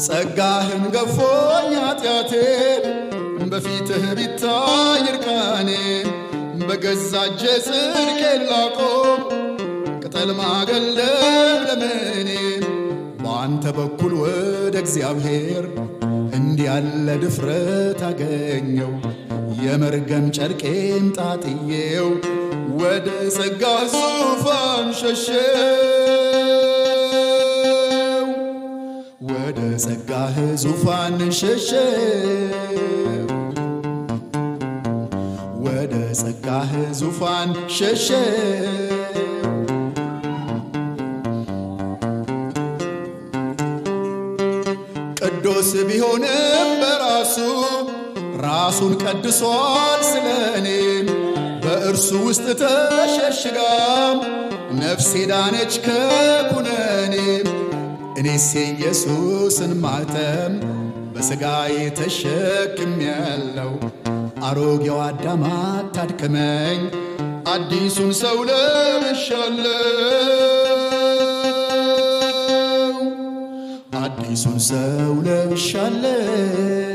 ጸጋህን ገፎኝ ኃጢአቴ በፊትህ ቢታይ እርቃኔ በገዛ እጄ ጽድቄን ላቆም ቅጠል ማገልደም ለምኔ በአንተ በኩል ወደ እግዚአብሔር እንዲህ ያለ ድፍረት አገኘው የመርገም ጨርቄን ጣጥዬው ወደ ጸጋ ዙፋን ሸሸው ወደ ጸጋህ ዙፋን ሸሸው ወደ ጸጋህ ዙፋን ሸሸው ቅዱስ ቢሆንም በራሱ ራሱን ቀድሷል ስለኔ በእርሱ ውስጥ ተሸሽጋም ነፍሴ ዳነች ከኩነኔ እኔስ ኢየሱስን ማተም በሥጋዬ ተሸክሜያለሁ አሮጌው አዳም አታድክመኝ አዲሱን ሰው ለብሻለሁ አዲሱን ሰው ለብሻለሁ